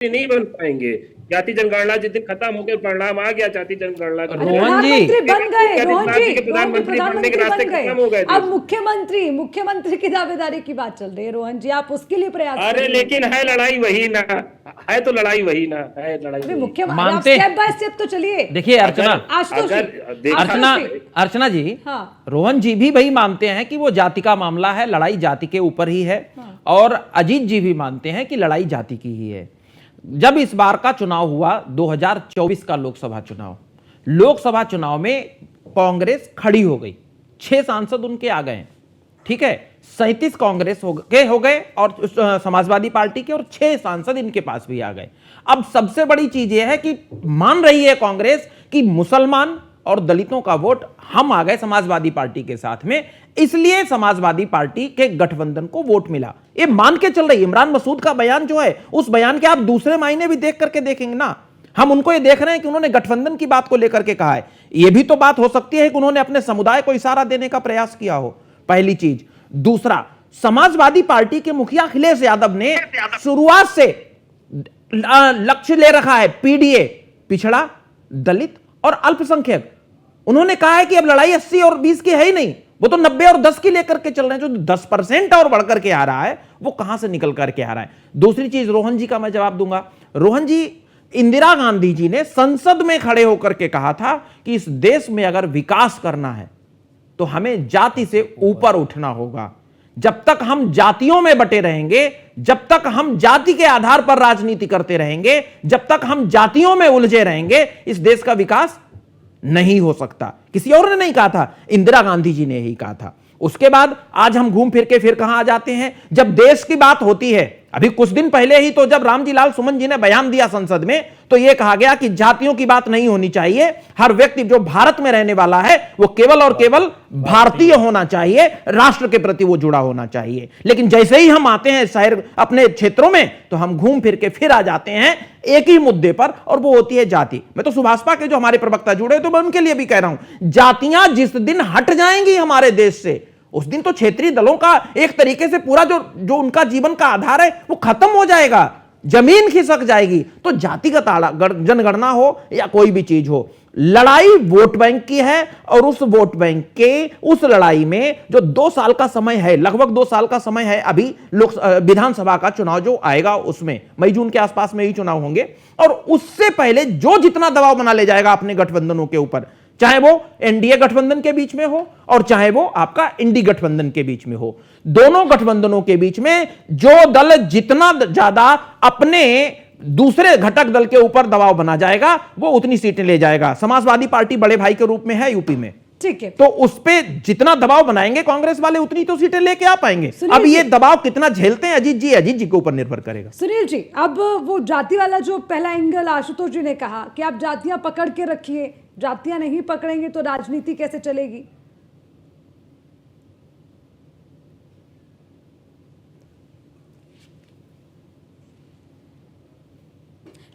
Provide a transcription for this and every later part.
नहीं बन पाएंगे। जाति जनगणना जिस दिन खत्म हो गए, परिणाम आ गया जाति जनगणना का, रोहन जी बन गए, रोहन जी प्रधानमंत्री बनने के रास्ते खत्म हो गए। अब मुख्यमंत्री की दावेदारी की बात चल रही है। रोहन जी, आप उसके लिए प्रयास अरे लेकिन है लड़ाई वही ना है, तो लड़ाई वही ना है, लड़ाई मुख्यमंत्री स्टेप बाय स्टेप तो चलिए। देखिए अर्चना जी, हाँ। रोहन जी भी भाई मानते हैं कि वो जाति का मामला है, लड़ाई जाति के ऊपर ही है। हाँ। और अजीत जी भी मानते हैं कि लड़ाई जाति की ही है। जब इस बार का चुनाव हुआ 2024 का लोकसभा चुनाव में कांग्रेस खड़ी हो गई, 6 सांसद उनके आ गए, ठीक है। 37 कांग्रेस हो गए और समाजवादी पार्टी के, और 6 सांसद इनके पास भी आ गए। अब सबसे बड़ी चीज यह है कि मान रही है कांग्रेस कि मुसलमान और दलितों का वोट हम आ गए समाजवादी पार्टी के साथ में, इसलिए समाजवादी पार्टी के गठबंधन को वोट मिला, ये मान के चल रही। इमरान मसूद का बयान जो है, उस बयान के आप दूसरे मायने भी देख करके देखेंगे ना। हम उनको ये देख रहे हैं कि उन्होंने गठबंधन की बात को लेकर के कहा है। यह भी तो बात हो सकती है कि उन्होंने अपने समुदाय को इशारा देने का प्रयास किया हो, पहली चीज। दूसरा, समाजवादी पार्टी के मुखिया अखिलेश यादव ने शुरुआत से लक्ष्य ले रखा है पीडीए, पिछड़ा, दलित और अल्पसंख्यक। उन्होंने कहा है कि अब लड़ाई 80 और 20 की है ही नहीं, वो तो 90 और 10 की लेकर के चल रहे हैं। जो 10% और बढ़कर के आ रहा है, वो कहां से निकल करके आ रहा है। दूसरी चीज, रोहन जी का मैं जवाब दूंगा। रोहन जी, इंदिरा गांधी जी ने संसद में खड़े होकर के कहा था कि इस देश में अगर विकास करना है तो हमें जाति से ऊपर उठना होगा। जब तक हम जातियों में बटे रहेंगे, जब तक हम जाति के आधार पर राजनीति करते रहेंगे, जब तक हम जातियों में उलझे रहेंगे, इस देश का विकास नहीं हो सकता। किसी और ने नहीं कहा था, इंदिरा गांधी जी ने ही कहा था। उसके बाद आज हम घूम फिर के फिर कहां आ जाते हैं, जब देश की बात होती है। अभी कुछ दिन पहले ही तो जब रामजी लाल सुमन जी ने बयान दिया संसद में, तो यह कहा गया कि जातियों की बात नहीं होनी चाहिए, हर व्यक्ति जो भारत में रहने वाला है वो केवल और केवल भारतीय होना चाहिए, राष्ट्र के प्रति वो जुड़ा होना चाहिए। लेकिन जैसे ही हम आते हैं शहर अपने क्षेत्रों में, तो हम घूम फिर के फिर आ जाते हैं एक ही मुद्दे पर, और वो होती है जाति। मैं तो सुभाषपा के जो हमारे प्रवक्ता जुड़े, तो मैं उनके लिए भी कह रहा हूं, जातियां जिस दिन हट जाएंगी हमारे देश से, उस दिन तो क्षेत्रीय दलों का एक तरीके से पूरा जो उनका जीवन का आधार है वो खत्म हो जाएगा, जमीन खिसक जाएगी। तो जातिगत जनगणना हो या कोई भी चीज हो, लड़ाई वोट बैंक की है। और उस वोट बैंक के उस लड़ाई में जो 2 साल का समय है, लगभग 2 साल का समय है, अभी विधानसभा का चुनाव जो आएगा उसमें मई जून के आसपास में ही चुनाव होंगे, और उससे पहले जो जितना दबाव बना ले जाएगा अपने गठबंधनों के ऊपर, चाहे वो एनडीए गठबंधन के बीच में हो और चाहे वो आपका इंडी गठबंधन के बीच में हो, दोनों गठबंधनों के बीच में जो दल जितना ज्यादा अपने दूसरे घटक दल के ऊपर दबाव बना जाएगा, वो उतनी सीटें ले जाएगा। समाजवादी पार्टी बड़े भाई के रूप में है यूपी में, ठीक है, तो उस पे जितना दबाव बनाएंगे कांग्रेस वाले, उतनी तो सीटें लेके आ पाएंगे। अब ये दबाव कितना झेलते हैं अजीत जी के ऊपर निर्भर करेगा। सुनील जी, अब वो जाति वाला जो पहला एंगल आशुतोष जी ने कहा कि आप जातियां पकड़ के रखिए, जातियां नहीं पकड़ेंगे तो राजनीति कैसे चलेगी।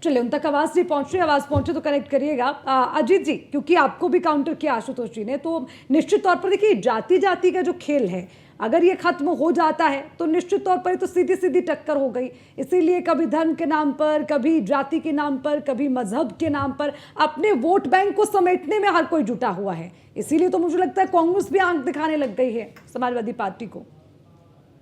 चलिए, उन तक आवाज नहीं पहुंच रही, आवाज पहुंचे तो कनेक्ट करिएगा। अजीत जी, क्योंकि आपको भी काउंटर किया आशुतोष जी ने, तो निश्चित तौर पर देखिए, जाति जाति का जो खेल है, अगर ये खत्म हो जाता है तो निश्चित तौर पर तो सीधी सीधी टक्कर हो गई। इसीलिए कभी धर्म के नाम पर, कभी जाति के नाम पर, कभी मजहब के नाम पर अपने वोट बैंक को समेटने में हर कोई जुटा हुआ है। इसीलिए तो मुझे लगता है कांग्रेस भी आंख दिखाने लग गई है समाजवादी पार्टी को।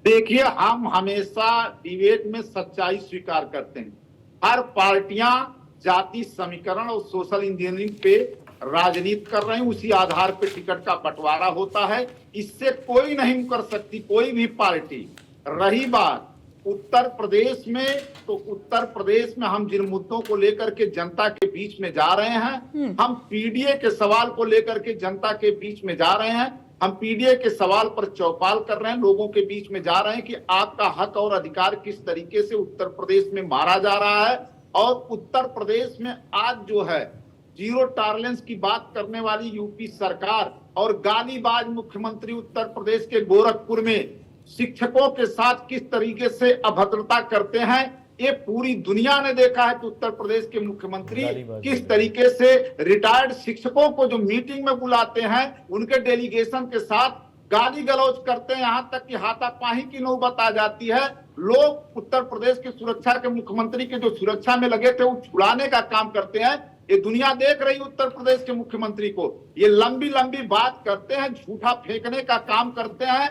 देखिए, हम हमेशा डिबेट में सच्चाई स्वीकार करते हैं। हर पार्टियां जाति समीकरण और सोशल इंजीनियरिंग पे राजनीति कर रहे हैं, उसी आधार पे टिकट का बंटवारा होता है। इससे कोई नहीं कर सकती कोई भी पार्टी। रही बात उत्तर प्रदेश में, तो उत्तर प्रदेश में हम जिन मुद्दों को लेकर के जनता के बीच में जा रहे हैं, हम पीडीए के सवाल को लेकर के जनता के बीच में जा रहे हैं, हम पीडीए के सवाल पर चौपाल कर रहे हैं, लोगों के बीच में जा रहे हैं कि आपका हक और अधिकार किस तरीके से उत्तर प्रदेश में मारा जा रहा है। और उत्तर प्रदेश में आज जो है जीरो टॉलरेंस की बात करने वाली यूपी सरकार और गालीबाज मुख्यमंत्री उत्तर प्रदेश के गोरखपुर में शिक्षकों के साथ किस तरीके से अभद्रता करते हैं, ये पूरी दुनिया ने देखा है कि उत्तर प्रदेश के मुख्यमंत्री किस तरीके से रिटायर्ड शिक्षकों को जो मीटिंग में बुलाते हैं, उनके डेलीगेशन के साथ गाली गलौज करते हैं, यहां तक कि हाथापाई की नौबत आ जाती है। लोग उत्तर प्रदेश की सुरक्षा के मुख्यमंत्री के जो सुरक्षा में लगे थे वो छुड़ाने का काम करते हैं। ये दुनिया देख रही उत्तर प्रदेश के मुख्यमंत्री को, ये लंबी लंबी बात करते हैं, झूठा फेंकने का काम करते हैं।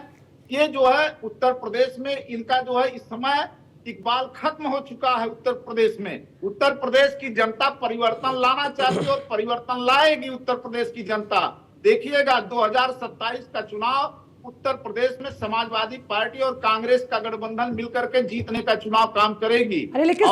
ये जो है उत्तर प्रदेश में इनका जो है इस समय इकबाल खत्म हो चुका है। उत्तर प्रदेश में उत्तर प्रदेश की जनता परिवर्तन लाना चाहती है और परिवर्तन लाएगी उत्तर प्रदेश की जनता। देखिएगा 2027 का चुनाव उत्तर प्रदेश में समाजवादी पार्टी और कांग्रेस का गठबंधन मिलकर के जीतने का चुनाव काम करेगी। अरे लेकिन